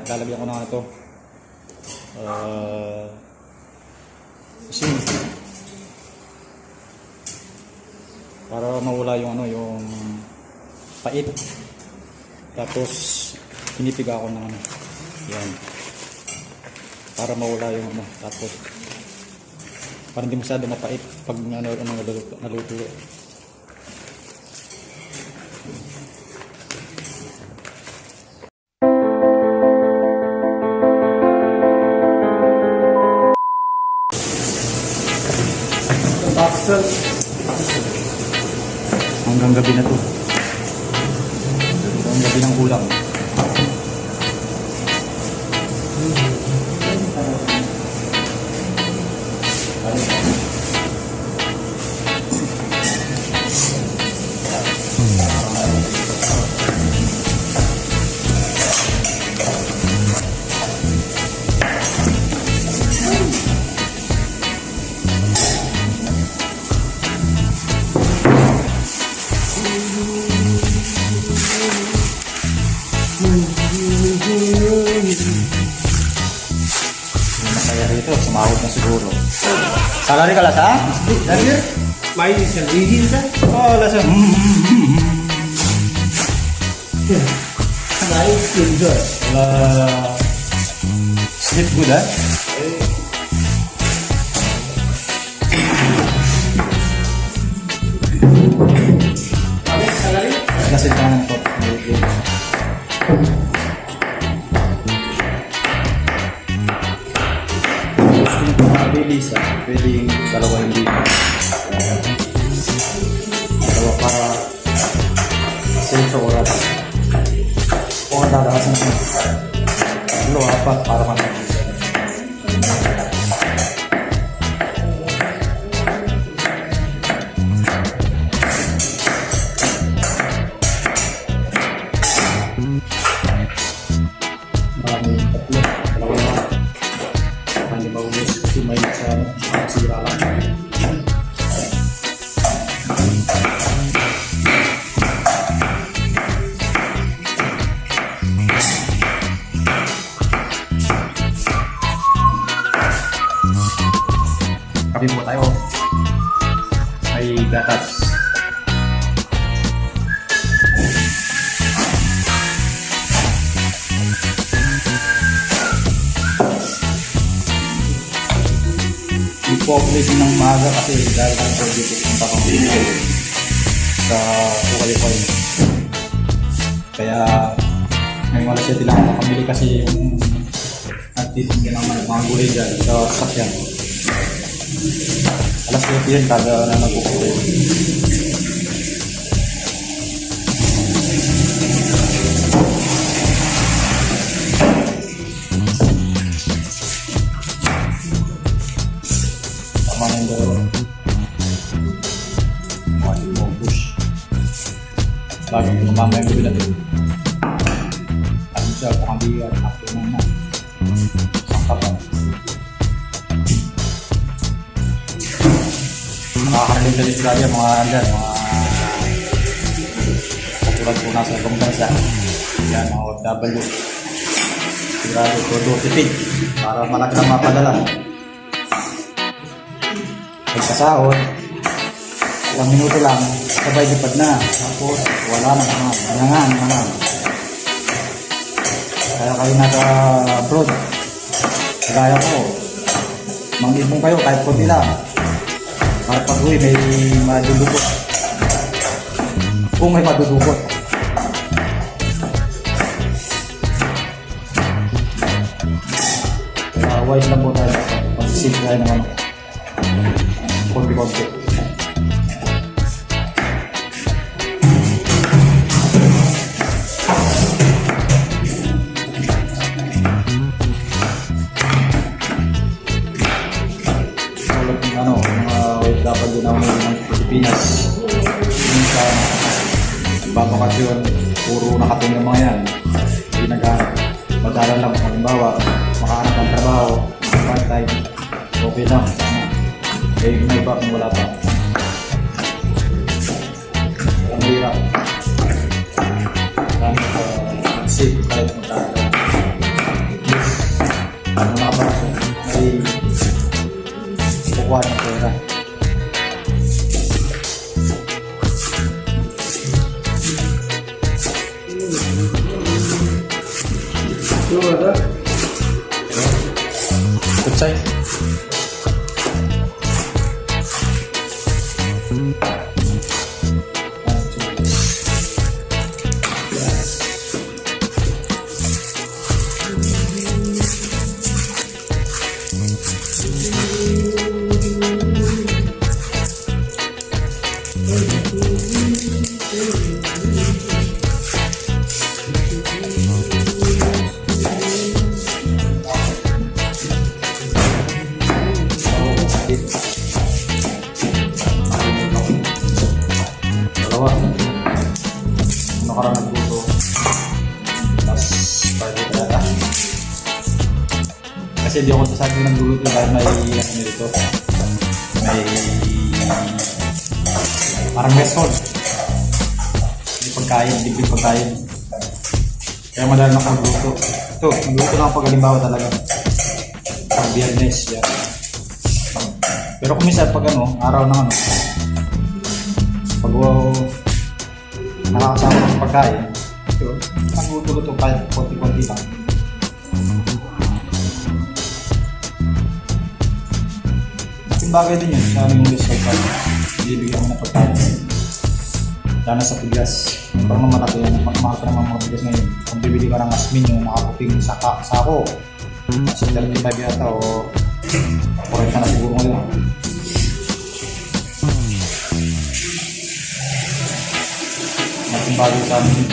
lalagyan ko na ito. Asin. Para mawala yung yung pait. Tapos pinipiga ko ng yan. Para mawala yung tapos para hindi masyado mapait pag naluto. Hanggang gabi na to. Hanggang gabi ng ulam. Kaya rito, sumahod na siguro. Salary ka lasa? Salary? May salary sa? Oh, lasa. Salary still good. Sleep good, ha? Salary? Kasi ka ng top. Lisa, pwedeng dalawa hindi. Dalawa para save sa oras. Kung ang dadakasan natin, tatlo, apat para managisa. Maraming tatlo, dalawa na. Hindi ba ulis kasi may sira lang. Kape po tayo. May gatas. Ipo-place ng maaga kasi dahil ang dito punta kang dito sa Ukay-Ukay. Kaya ngayon wala siya lang makamili kasi yung nagtitingin ng mga gulay dyan sa sakyan. Alas 7 yan kada na nagpupuloy. Lagi yung mamaya yung bila din. Ano siya, pakandi at akto na sangkapan. Nakakarinig na sila yan, mga andyan, mga katulad po nasa ibang bansa. Yan, mga OFW. Sigurado todo tipid para malaki lang mapadala. Pagkasahod, ilang minuto lang, sabay lipad na. Tapos, wala na naman. Manangan. Kaya kayo naka-abroad. Kagaya ko. Mang-ipon kayo kahit konti lang. Para pag-uwi may madudukot. Kung may madudukot. Kaya wise lang po tayo. Pag-save tayo naman. Konti-konti. Dapat din ako ng Pilipinas. Minsan, nagbabakasyon, puro nakating ng mga yan. Hindi nag-madalan lang. Halimbawa, makahanap ng trabaho, part-time, okay lang. Eh, may iba kung wala pa. Ang hirap. Kami safe kahit magkakaroon. Ano nakabakasyon? May kukuha ng pera. Yung ano? Kutsay. Dalawa. Ano ka rin nagluto? Tapos, pwede ka yata. Kasi di ako sasabi ng nagluluto dahil may ano dito. May parang restaurant. May pagkain, libreng pagkain. Kaya madali na ako nagluto. Ito, nagluto lang pag halimbawa talaga. Pag Biyernes, yan. Pero kung minsan pag ano, araw ng ano, pag nakakasama ng pagkain, yun, ang luto-luto kahit konti-konti lang. Yung bagay din yun, sa aming resort pa, bibigyan mo ng pagkain. Lalo sa pigas, parang mamalaki yan, mahal ka naman mga pigas ngayon. Kung bibili ka ng asmin yung nakaputing sako, sa 35 yata o 40 na siguro ngayon. Malaking bagay sa amin.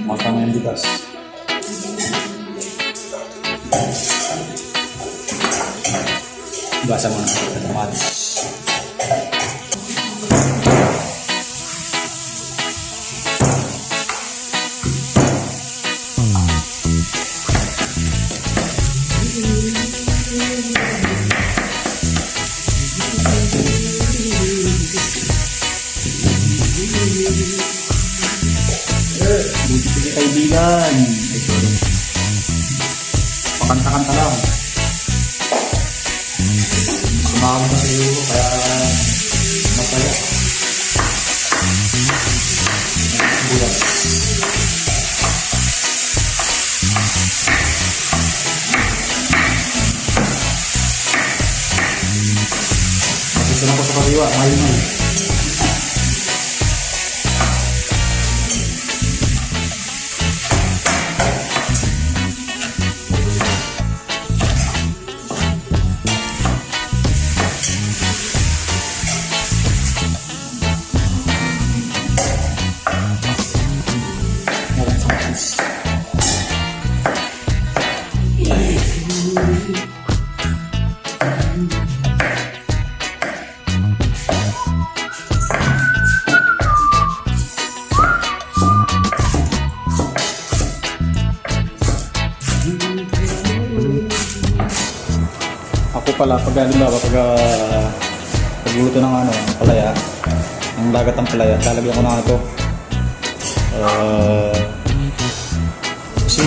Mahal ka na yung bigas. Basa mo na sa kamatis. Buti kaibigan. Pakanta-kanta lang. Sumama na siguro kaya masaya. Bulan. Gusto na ko sa kaliwa, may. Ako pala, pag halimbawa, pagluluto ng ano, palaya, ang dagat ng palaya, lalagyan ko na ito. Asin.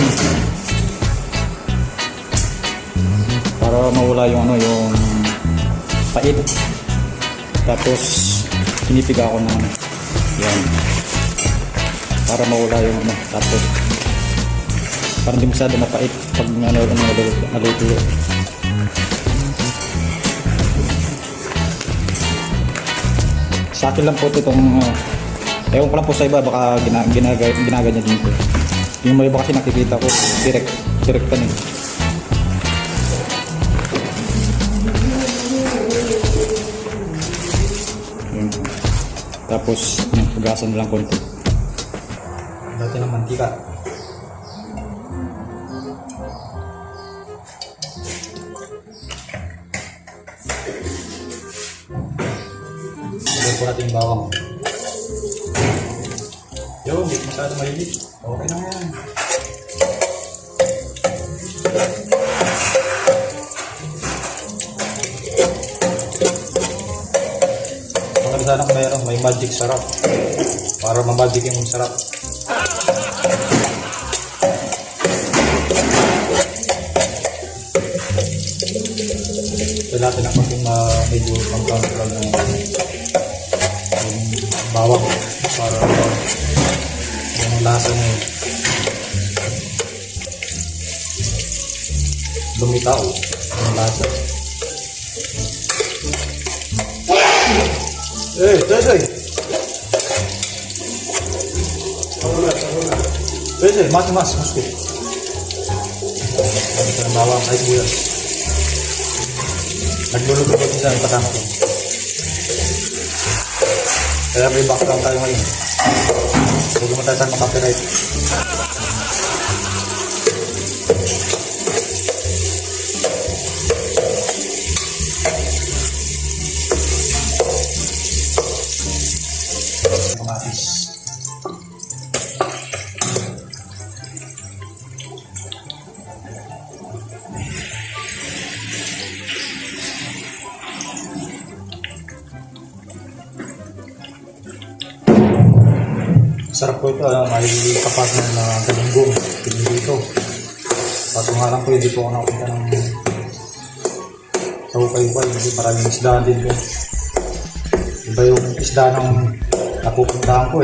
Para mawala yung ano, yung pait. Tapos, pinipiga ko ng ano. Yan. Para mawala yung ano. Tapos, para hindi masyado mapait pag naluto. Sa akin lang po itong ewan ko lang po sa iba, baka ginaganyan din po. Yung may iba kasi nakikita ko direct pa nito. Tapos hugasan lang konti. Dati ng mantika. Lagyan po natin yung bawang. Yo, hindi masyado mahilig. Okay na yan. Maganda sana kung mayroon, may magic sarap. Para mamagic yung sarap. Ito natin ang konting medyo pang-counter ng bawang para yung lasa niya lumitaw yung lasa. Toy! Toy, mas musti. Ito ang bawang ay sibuyas. Nagluluto ko siya ang kasama ko. Kaya may background tayo ngayon. Huwag naman tayo saan makapiright. Kamatis. Sarap po ito, may kapas na galunggong dito. Kaso nga lang po, hindi po ako nakapunta ng Tawukay-Ukay, hindi maraming isda din po. Iba yung isda ng napupuntahan ko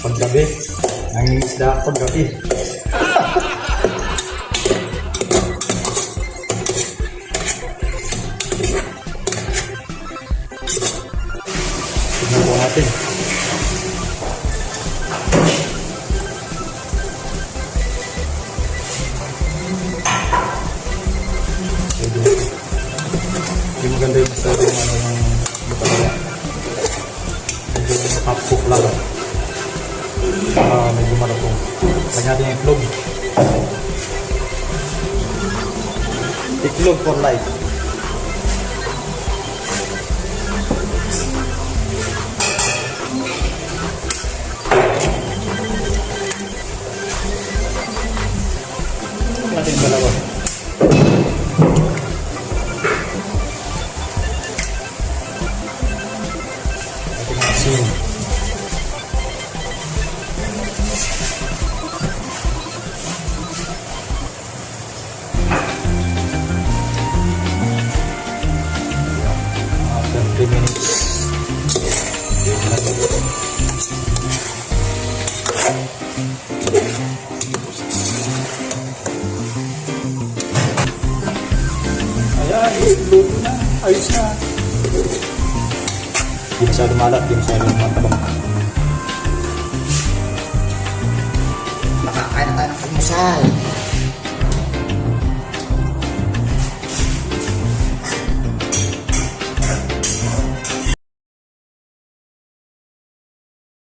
paggabi, nanging isda paggabi. Tignan po natin. Hindi maganda yung sa yung matalaga. Medyo half-cook lang. Medyo malapong. Kanya natin yung itlog. Itlog for life. Natin yung dalawa. Asin. After 3 minutes. Ayan, luto na. Ayos na. Di masyado malat, di masyado matabang. Makakain na tayo ng almusal.